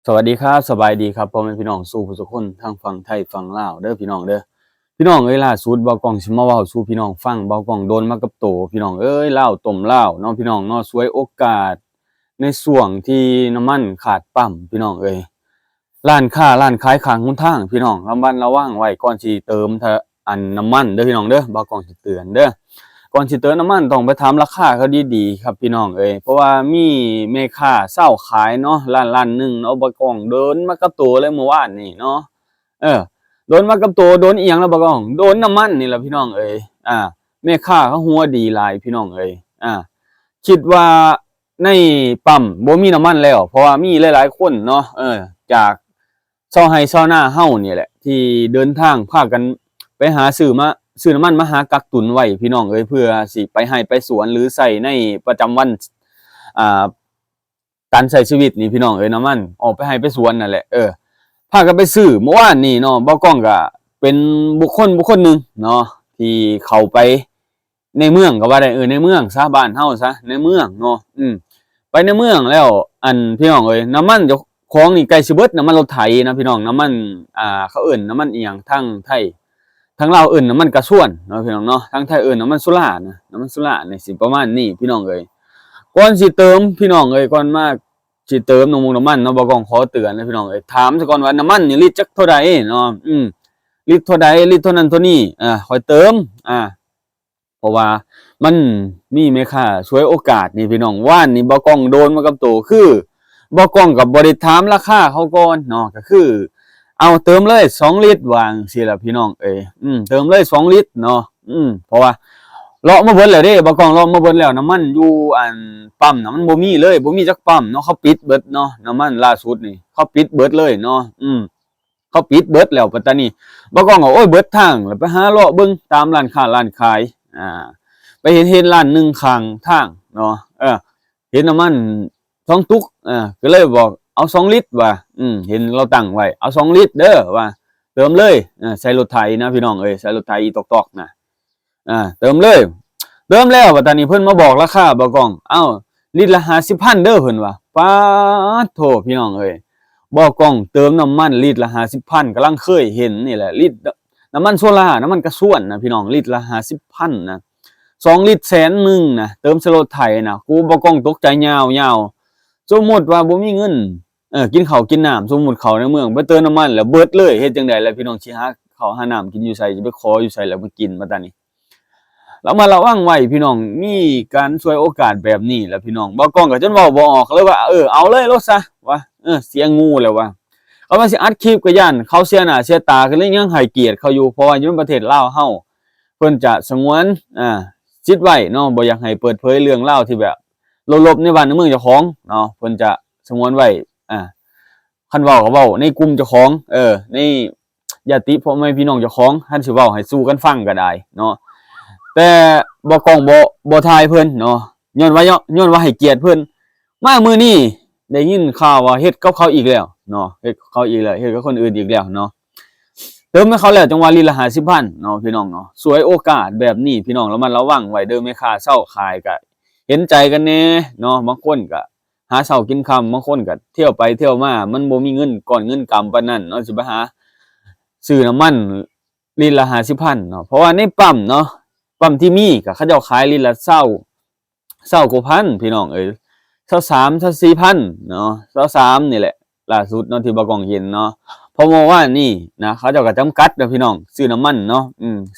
สวัสดีครับสบายดีครับพ่อแม่พี่น้องสู่ผู้ทุกคนทางฝั่งไทยฝั่งลาวเด้อพี่น้องเด้อพี่น้องเอ้ยล่าสุดเบากล้องสิมาเว้าสู่พี่น้องฟังเบากล้องโดนมากับโตพี่น้องเอ้ยลาวต้มลาวเนาะพี่น้องเนาะฉวยโอกาสในช่วงที่น้ำมันขาดปั๊มพี่น้องเอ้ยร้านค้าร้านขายข้างหนทางพี่น้องระมัดระวังไว้ก่อนสิเติมถ้าอันน้ำมันเด้อพี่น้องเด้อเบากล้องสิเตือนเด้อ ก่อนสิเติมน้ำมันต้องไปถามราคาเขาดีๆครับพี่น้องเอ้ยเพราะว่ามีแม่ค้าเช้าขายเนาะร้านหนึ่งเนาะบ่กล้องเดินมากับตัวเลยเมื่อวานนี่เนาะเออโดนมากับตัวโดนอีหยังแล้วบ่กล้องโดนน้ำมันนี่แหละพี่น้องเอ้ยอ่าแม่ค้าเขาหัวดีหลายพี่น้องเอ้ยคิดว่าในปั๊มบ่มีน้ำมันแล้วเพราะว่ามีหลายๆคนเนาะจากชาวไร่ชาวนาเฮานี่แหละที่เดินทางพากันไปหาซื้อน้ำมันมาหากักตุนไว้พี่น้องเอ้ยเพื่อสิไปให้ไปสวนหรือใส่ในประจำวันอ่าการใช้ชีวิตนี่พี่น้องเอ้ยน้ำมันออกไปให้ไปสวนนั่นแหละพากันไปซื้อเมื่อวานนี่เนาะบ่กล้องก็เป็นบุคคลหนึ่งเนาะที่เข้าไปในเมืองก็ว่าได้ในเมืองซะบ้านเฮาซะในเมืองเนาะไปในเมืองแล้วอันพี่น้องเอ้ยน้ำมันเจ้าของนี่ใกล้สิเบิดน้ำมันรถไถนะพี่น้องน้ำมันเขาเอิ้นน้ำมันอีหยังทางไทย ทั้งลาวเอิ้นน้ำมันกระส่วนเนาะพี่น้องเนาะทั้งไทยเอิ้นน้ำมันสุรานะน้ำมันสุรานี่สิประมาณนี้พี่น้องเอ้ยก่อนสิเติมพี่น้องเอ้ยก่อนมาสิเติมน้ำมันเนาะบ่ต้องขอเตือนเลยพี่น้องเอ้ยถามซะก่อนว่าน้ำมันนี่ลิตรจักเท่าใดเนาะลิตรเท่าใดลิตรเท่านั้นเท่านี้ค่อยเติมเพราะว่ามันมีแม่ค้าฉวยโอกาสนี่พี่น้องว่านนี่บ่กล้องโดนมากับตัวคือบ่กล้องก็บ่ได้ถามราคาเขาก่อนเนาะก็คือ เอาเติมเลย2 ลิตรวางสิล่ะพี่น้องเอ้ยเติมเลย2 ลิตรเนาะเพราะว่าเลาะมาเบิดแล้วเด้บ่กล้องเลาะมาเบิดแล้วน้ำมันอยู่อันปั๊มน่ะมันบ่มีเลยบ่มีจักปั๊มเนาะเขาปิดเบิดเนาะน้ำมันล่าสุดนี่เขาปิดเบิดเลยเนาะเขาปิดเบิดแล้วปัตตานีบ่กล้องก็โอ้ยเบิดทางแล้วไปหาเลาะเบิ่งตามร้านค้าร้านขายไปเห็นร้านหนึ่งข้างทางเนาะเห็นน้ำมัน2 ตุกก็เลยบอกเอา2 ลิตรว่ะเห็นเราตั้งไว้เอา2 ลิตรเด้อว่าเติมเลยใช้รถไถนะพี่น้องเอ้ยใช้รถไถอีตอกๆนะเติมเลยเติมแล้วว่าตอนนี้เพิ่นมาบอกราคาบ่กล้องเอ้าลิตรละ50,000เด้อเพิ่นว่าป๊าดโธ่พี่น้องเอ้ยบ่กล้องเติมน้ำมันลิตรละ50,000กำลังเคยเห็นนี่แหละลิตรน้ำมันโซล่าน้ำมันกระส่วนนะพี่น้องลิตรละ50,000นะ2 ลิตร100,000นะเติมใช้รถไถนะกูบ่กล้องตกใจยาวๆสมมุติว่าบ่มีเงินกินข้าวกินน้ำสมมุติเข้าในเมืองไปเติมน้ำมันแล้วเบิดเลยเฮ็ดจังได๋ล่ะพี่น้องสิหาข้าวหาน้ำกินอยู่ไสสิไปขออยู่ไสแล้วมากินบัดตานี้แล้วมาระวังไว้พี่น้องมีการฉวยโอกาสแบบนี้แหละพี่น้องบ่กล้องก็จนเว้าบ่ออกเลยว่าเอาเลยโลดซะว่าเสียงูแล้วว่าเขาว่าสิอัดคลิปก็ย้านเขาเสียหน้าเสียตาก็เลยยังให้เกียรติเขาอยู่เพราะว่าอยู่ในประเทศลาวเฮาเพิ่นจะสงวนสิทธิ์ไว้เนาะบ่อยากให้เปิดเผยเรื่องราวที่แบบลบๆในบ้านในเมืองเจ้าของเนาะเพิ่นจะสงวนไว้คันเว้าก็เว้าในกลุ่มเจ้าของในญาติพ่อแม่พี่น้องเจ้าของคันสิเว้าให้สู้กันฟังก็ได้เนาะแต่บ่กล้องบ่ทายเพิ่นเนาะย้อนว่าให้เกียรติเพิ่นมามื้อนี้ได้ยินข่าวว่าเฮ็ดกับเขาอีกแล้วเนาะเฮ็ดกับเขาอีกแล้วเฮ็ดกับคนอื่นอีกแล้วเนาะเติมให้เขาแล้วจังว่าลิตรละ50,000เนาะพี่น้องเนาะฉวยโอกาสแบบนี้พี่น้องระมัดระวังไว้เด้อแม่ค้าเช้าขายก็เห็นใจกันแน่เนาะบางคนก็หาเช้ากินค่ำบางคนก็เที่ยวไปเที่ยวมามันบ่มีเงินก้อนเงินกำปานนั้นเนาะสิไปหาซื้อน้ำมันลิตรละ50,000เนาะเพราะว่าในปั๊มเนาะปั๊มที่มีก็เขาเจ้าขายลิตรละ20กว่าพันพี่น้องเอ้ย23 24,000เนาะ23นี่แหละล่าสุดเนาะที่บ่กล้องเห็นเนาะเพราะว่านี่นะเขาเจ้าก็จำกัดนะพี่น้องซื้อน้ำมันเนาะ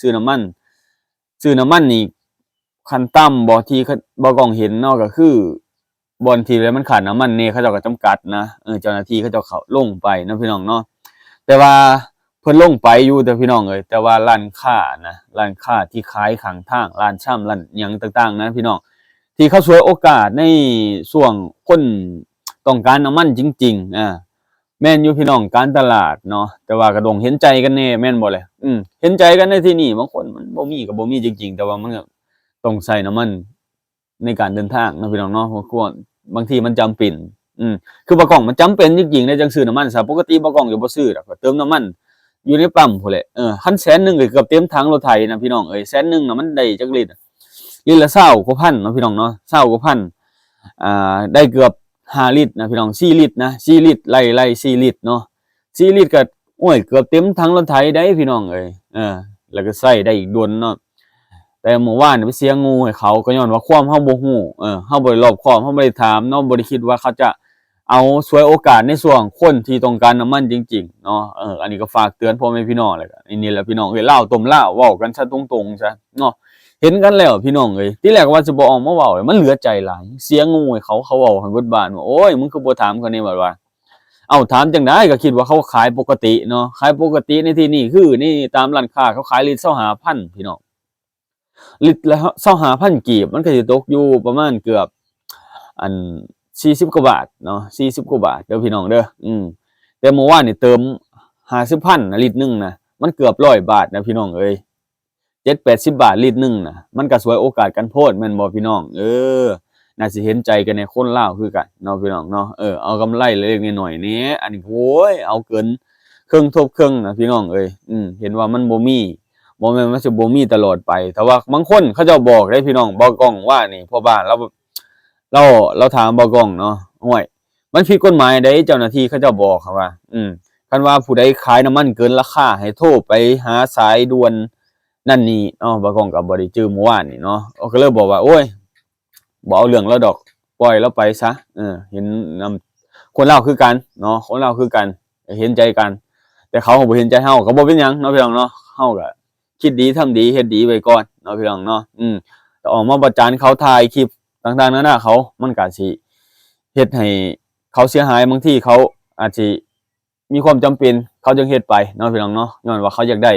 ซื้อน้ำมันนี่ขั้นต่ำบ่ที่บ่กล้องเห็นเนาะก็คือบ่อนที่แล้วมันขาดน้ำมันนี่เขาเจ้าก็จำกัดนะเจ้าหน้าที่เขาเจ้าเข้าลงไปเนาะพี่น้องเนาะแต่ว่าเพิ่นลงไปอยู่แต่พี่น้องเอ้ยแต่ว่าร้านค้านะร้านค้าที่ขายข้างทางร้านช่ำร้านหยังต่างๆนะพี่น้องที่เขาฉวยโอกาสในช่วงคนต้องการน้ำมันจริงๆแม่นอยู่พี่น้องการตลาดเนาะแต่ว่าก็ต้องเห็นใจกันแน่แม่นบ่แหละเห็นใจกันในที่นี่บางคนมันบ่มีก็บ่มีจริงๆแต่ว่ามันก็ต้องใช้น้ำมันในการเดินทางเนาะพี่น้องเนาะเพราะว่าบางทีมันจำเป็นคือบ่กล้องมันจำเป็นจริงๆในจังซื้อน้ำมันซะปกติบ่กล้องจะบ่ซื้อดอกเติมน้ำมันอยู่ในปั๊มพู้นแหละคัน100,000ก็เกือบเต็มถังรถไถนะพี่น้องเอ้ย100,000น่ะมันได้จักลิตรลิตรละ20กว่าพันเนาะพี่น้องเนาะ20กว่าพันได้เกือบ 5ลิตรนะพี่น้อง4ลิตรนะ4ลิตรไล่4ลิตรเนาะ4ลิตรก็โอ้ยเกือบเต็มถังรถไถได้พี่น้องเอ้ยแล้วก็ใช้ได้อีกโดนเนาะแต่เมื่อวานไปเสียงูให้เขาก็ย้อนว่าความเฮาบ่ฮู้เฮาบ่ได้รอบคอบเฮาบ่ได้ถามเนาะบ่ได้คิดว่าเขาจะเอาฉวยโอกาสในส่วนคนที่ต้องการน้ำมันจริงๆเนาะอันนี้ก็ฝากเตือนพ่อแม่พี่น้องแหละก็นี่แหละพี่น้องเอ้ยลาวต้มลาวเว้ากันซะตรงๆซะเนาะเห็นกันแล้วพี่น้องเอ้ยที่แรกว่าสิบ่ออกมาเว้ามันเหลือใจหลายเสียงูให้เขาเว้าให้เบิดบ้านว่าโอ้ยมึงคือบ่ถามเขาแหน่บัดว่าอ้าวถามจังได๋ก็คิดว่าเขาขายปกติเนาะขายปกติในที่นี้คือนี่ตามร้านค้าเขาขายลิตร25,000พี่น้อง ลิตรละ25,000กีบมันก็สิตกอยู่ประมาณเกือบอัน40กว่าบาทเนาะ40กว่าบาทเด้อพี่น้องเด้อแต่เมื่อวานนี่เติม50,000นะลิตรหนึงนะมันเกือบ100บาทนะพี่น้องเอ้ย7-80บาทลิตรหนึงนะมันก็ฉวยโอกาสกันโพดแม่นบ่พี่น้องน่าสิเห็นใจกันในคนลาวคือกันเนาะพี่น้องเนาะเอากำไรเล็กๆน้อยๆแหน่อันนี้โอ้ยเอาเกินครึ่งทบครึ่งนะพี่น้องเอ้ยเห็นว่ามันบ่มีบ่แม่นว่าสิบ่มีตลอดไปแต่ว่าบางคนเขาเจ้าบอกได้พี่น้องบ่กล้องว่านี่พ่อบ้านเราถามบ่กล้องเนาะห้วยมันผิดกฎหมายใดเจ้าหน้าที่เขาเจ้าบอกครับว่าคันว่าผู้ใดขายน้ำมันเกินราคาให้โทรไปหาสายด่วนนั่นนี่เนาะบ่กล้องก็บ่ได้จื้อเมื่อวานนี่เนาะก็เลยบอกว่าโอ้ยบ่เอาเรื่องแล้วดอกปล่อยแล้วไปซะเห็นนำคนลาวคือกันเนาะคนลาวคือกันเห็นใจกันแต่เขาก็บ่เห็นใจเฮาก็บ่เป็นหยังเนาะพี่น้องเนาะเฮาก็คิดดีทำดีเฮ็ดดีไว้ก่อนเนาะพี่น้องเนาะแต่ออกมาประจานเขาถ่ายคลิปต่างๆนั่นน่ะเขามันก็สิเฮ็ดให้เขาเสียหายบางทีเขาอาจสิมีความจำเป็นเขาจึงเฮ็ดไปเนาะพี่น้องเนาะย้อนว่าเขาอยากได้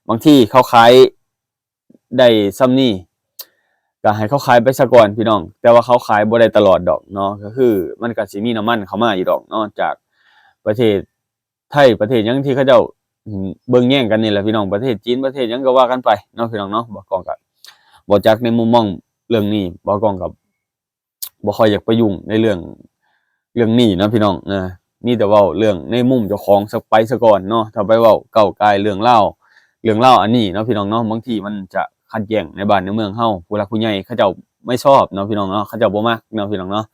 บางทีเขาขายได้ส่ำนี้ก็ให้เขาขายไปซะก่อนพี่น้องแต่ว่าเขาขายบ่ได้ตลอดดอกเนาะก็คือมันก็สิมีน้ำมันเข้ามาอยู่ดอกเนาะจากประเทศไทยประเทศหยังที่เขาเจ้าเบิ่งแย่งกันนี่แหละพี่น้องประเทศจีนประเทศหยังก็ว่ากันไปเนาะพี่น้องเนาะบ่กล้องก็บ่จักในมุมมองเรื่องนี้บ่กล้องก็บ่ค่อยอยากไปยุ่งในเรื่องนี้เนาะพี่น้องมีแต่เว้าเรื่องในมุมเจ้าของสักไปซะก่อนเนาะถ้าไปเว้าก้าวก่ายเรื่องราวอันนี้เนาะพี่น้องเนาะบางทีมันจะขัดแย้งในบ้านในเมืองเฮาผู้หลักผู้ใหญ่เขาเจ้าไม่ชอบเนาะพี่น้องเนาะเขาเจ้าบ่มักเนาะพี่น้องเนาะ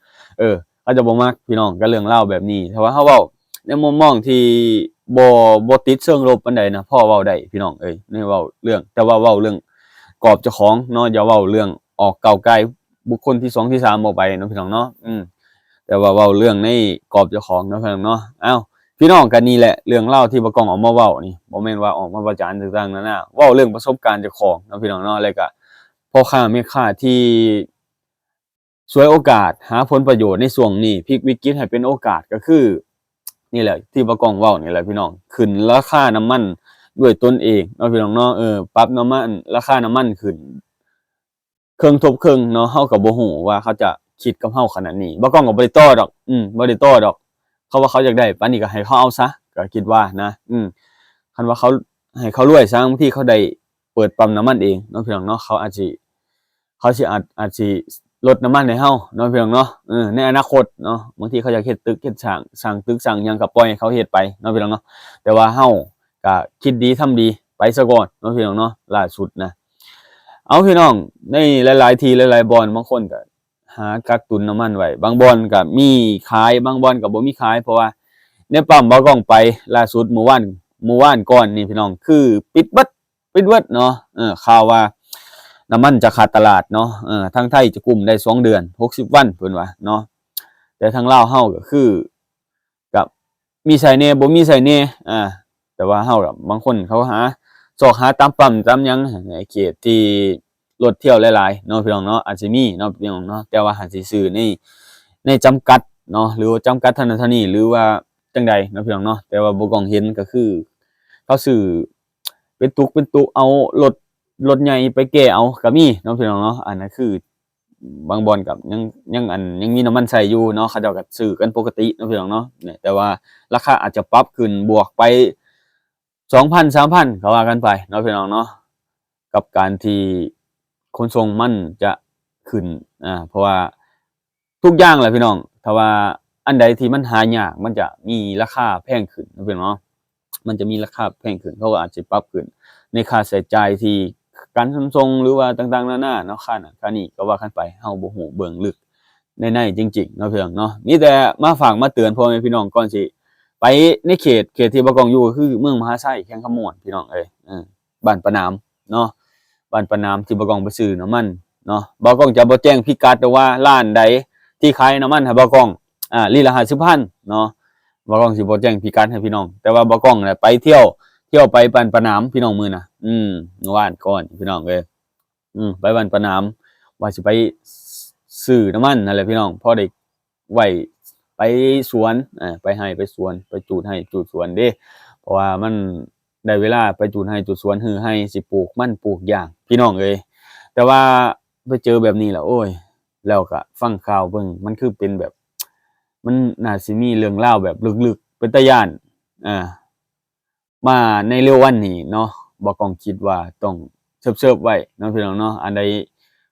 เขาเจ้าบ่มักพี่น้องกับเรื่องราวแบบนี้ถ้าว่าเฮาเว้าในมุมมองที่บ่ติดเชิงลบปานใดนะพอเว้าได้พี่น้องในเว้าเรื่องแต่ว่าเว้าเรื่องกอบเจ้าของเนาะอย่าเว้าเรื่องออกก้าวก่ายบุคคลที่2ที่3ออกไปเนาะพี่น้องเนาะแต่ว่าเว้าเรื่องในกรอบเจ้าของเนาะพี่น้องเนาะอ้าวพี่น้องก็นี่แหละเรื่องเล่าที่บ่กล้องออกมาเว้านี่บ่แม่นว่าออกมาประจานต่างๆนั่นน่ะเว้าเรื่องประสบการณ์เจ้าของเนาะพี่น้องเนาะแล้วก็พ่อค้าแม่ค้าที่ฉวยโอกาสหาผลประโยชน์ในช่วงนี้พลิกวิกฤตให้เป็นโอกาสก็คือนี่แหละที่บ่กล้องเว้านี่แหละพี่น้องขึ้นราคาน้ำมันด้วยตนเองเนาะพี่น้องเนาะปรับน้ำมันราคาน้ำมันขึ้นเครื่องทบเครื่องเนาะเฮาก็บ่ฮู้ว่าเขาจะคิดกับเฮาขนาดนี้บ่กล้องก็บ่ได้ต่อดอกบ่ได้ต่อดอกเขาว่าเขาอยากได้ปานนี้ก็ให้เขาเอาซะก็คิดว่านะคันว่าเขาให้เขารวยซะบางทีเขาได้เปิดปั๊มน้ำมันเองเนาะพี่น้องเนาะเขาอาจสิอาจสิลดน้ำมันให้เฮาเนาะพี่น้องเนาะในอนาคตเนาะบางทีเขาอยากเฮ็ดตึกเฮ็ดสร้างตึกสร้างหยังก็ปล่อยให้เขาเฮ็ดไปเนาะพี่น้องเนาะแต่ว่าเฮาก็คิดดีทำดีไปซะก่อนเนาะพี่น้องเนาะล่าสุดนะเอาพี่น้องในหลายๆทีหลายๆบ่อนบางคนก็หากักตุนน้ำมันไว้บางบ่อนก็มีขายบางบ่อนก็บ่มีขายเพราะว่าในปั๊มบ่กล้องไปล่าสุดเมื่อวานก่อนนี่พี่น้องคือปิดเบิดเนาะข่าวว่าน้ำมันจะขาดตลาดเนาะทางไทยจะกุมได้2เดือน60วันเพิ่นว่าเนาะแต่ทางลาวเฮาก็คือกับมีใส่แน่บ่มีใส่แน่แต่ว่าเฮาก็บางคนเขาหาตามปั๊มตามหยังในเขตที่รถเที่ยวหลายๆเนาะพี่น้องเนาะอาจสิมีเนาะพี่น้องเนาะแต่ว่าหาสิซื้อในจำกัดเนาะหรือว่าจำกัดเท่านั้นเท่านี้หรือว่าจังใดเนาะพี่น้องเนาะแต่ว่าบ่กล้องเห็นก็คือเขาซื้อเป็นตุกเอารถใหญ่ไปแก้เอาก็มีเนาะพี่น้องเนาะอันนั้นคือบางบ่อนก็ยังมีน้ำมันใช้อยู่เนาะเขาเจ้าก็ซื้อกันปกติเนาะพี่น้องเนาะเนี่ยแต่ว่าราคาอาจจะปรับขึ้นบวกไป2,000 3,000ก็ว่ากันไปเนาะพี่น้องเนาะกับการที่ขนส่งมันจะขึ้นเพราะว่าทุกอย่างแหละพี่น้องถ้าว่าอันใดที่มันหายากมันจะมีราคาแพงขึ้นเนาะพี่น้องเนาะมันจะมีราคาแพงขึ้นเขาก็อาจสิปรับขึ้นในค่าใช้จ่ายที่การขนส่งหรือว่าต่างๆนานาเนาะค่านั้นค่านี้ก็ว่ากันไปเฮาบ่ฮู้เบื้องลึก ในจริงๆเนาะพี่น้องเนาะมีแต่มาฝากมาเตือนพ่อแม่พี่น้องก่อนสิไปในเขตที่บ่กองอยู่ก็คือเมืองมหาไซแข้งขมวนพี่น้องเอ้ยบ้านปะนามเนาะบ้านปะนามที่บ่กองไปซื้อน้ำมันเนาะบ่กองจะบ่แจ้งพิกัดแต่ว่าร้านใดที่ขายน้ำมันให้บ่กองลิตรละ50,000เนาะบ่กองสิบ่แจ้งพิกัดให้พี่น้องแต่ว่าบ่กองน่ะไปเที่ยวไปบ้านปะนามพี่น้องมื้อน่ะเมื่อวานก่อนพี่น้องเอ้ยไปบ้านปะนามว่าสิไปซื้อน้ำมันนั่นแหละพี่น้องพอได้ไว้ไปสวนไปให้ไปสวนไปจูดให้จูดสวนเด้เพราะว่ามันได้เวลาไปจูดให้จูดสวนฮือให้สิปลูกมันปลูกหญ้าพี่น้องเอ้ยแต่ว่าไปเจอแบบนี้แล้วโอ้ยแล้วก็ฟังข่าวเบิ่งมันคือเป็นแบบมันน่าสิมีเรื่องราวแบบลึกๆเป็นตาย้านมาในเร็ววันนี้เนาะบ่ต้องคิดว่าต้องเซิร์ฟๆไว้เนาะพี่น้องเนาะอันใด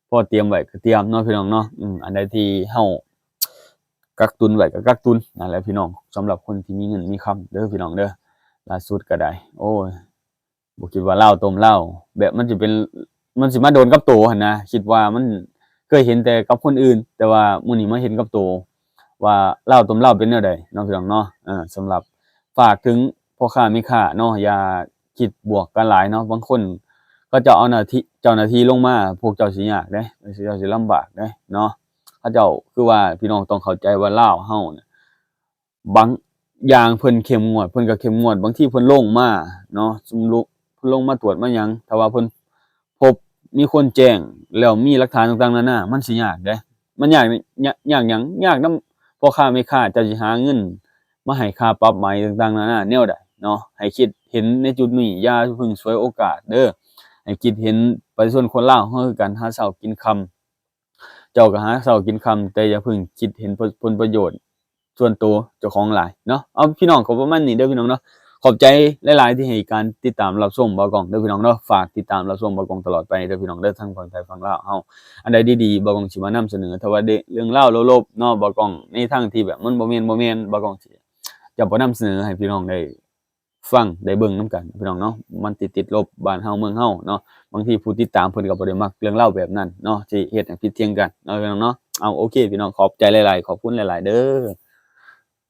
พอเตรียมไว้ก็เตรียมเนาะพี่น้องเนาะอันใดที่เฮากักตุนไว้ก็กักตุนนั่นแหละพี่น้องสำหรับคนที่มีเงินมีคำเด้อพี่น้องเด้อล่าสุดก็ได้โอ้ยบ่คิดว่าเหล้าต้มเหล้าแบบมันสิมาโดนกับตัวหั่นนะคิดว่ามันเคยเห็นแต่กับคนอื่นแต่ว่ามื้อนี้มาเห็นกับตัวว่าเหล้าต้มเหล้าเป็นแนวใดเนาะพี่น้องเนาะสำหรับฝากถึงพ่อค้าแม่ค้าเนาะอย่าคิดบวกกันหลายเนาะบางคนก็จะเอาเจ้าหน้าที่ลงมาพวกเจ้าสิยากเด้เจ้าสิลำบากเด้เนาะเขาเจ้าคือว่าพี่น้องต้องเข้าใจว่าลาวเฮาเนี่ยบางอย่างเพิ่นเข้มงวดเพิ่นก็เข้มงวดบางทีเพิ่นลงมาเนาะสมมุติเพิ่นลงมาตรวจมาหยังถ้าว่าเพิ่นพบมีคนแจ้งแล้วมีหลักฐานต่างๆนานามันสิยากเด้มันยากหยังยากนำพ่อค้าแม่ค้าเจ้าสิหาเงินมาให้ค่าปรับใหม่ต่างๆนานาแนวใดเนาะให้คิดเห็นในจุดนี้อย่าเพิ่งฉวยโอกาสเด้อให้คิดเห็นประชาชนคนลาวเฮาคือกันหาเช้ากินค่ำ เจ้าก็หาเช้ากินค่ำแต่อย่าเพิ่งคิดเห็นผลประโยชน์ส่วนตัวเจ้าของหลายเนาะเอาพี่น้องก็ประมาณนี้เด้อพี่น้องเนาะขอบใจหลายๆที่ให้การติดตามรับชมบ่าวกล้องเด้อพี่น้องเนาะฝากติดตามรับชมบ่าวกล้องตลอดไปเด้อพี่น้องเด้อทั้งฝั่งไทยฝั่งลาวเฮาอันใดดีๆบ่าวกล้องสิมานำเสนอถ้าว่าเรื่องราวลบๆเนาะบ่าวกล้องในทางที่แบบมันบ่แม่นบ่าวกล้องสิจะบ่นำเสนอให้พี่น้องได้ฟังได้เบิ่งนำกันพี่น้องเนาะมันติดลบบ้านเฮาเมืองเฮาเนาะ บางทีผู้ติดตามเพิ่นก็บ่ได้มักเรื่องเล่าแบบนั้นเนาะที่เฮ็ดให้ผิดเถียงกันเนาะพี่น้องเนาะเอาโอเคพี่น้องขอบใจหลายๆขอบคุณหลายๆเด้อ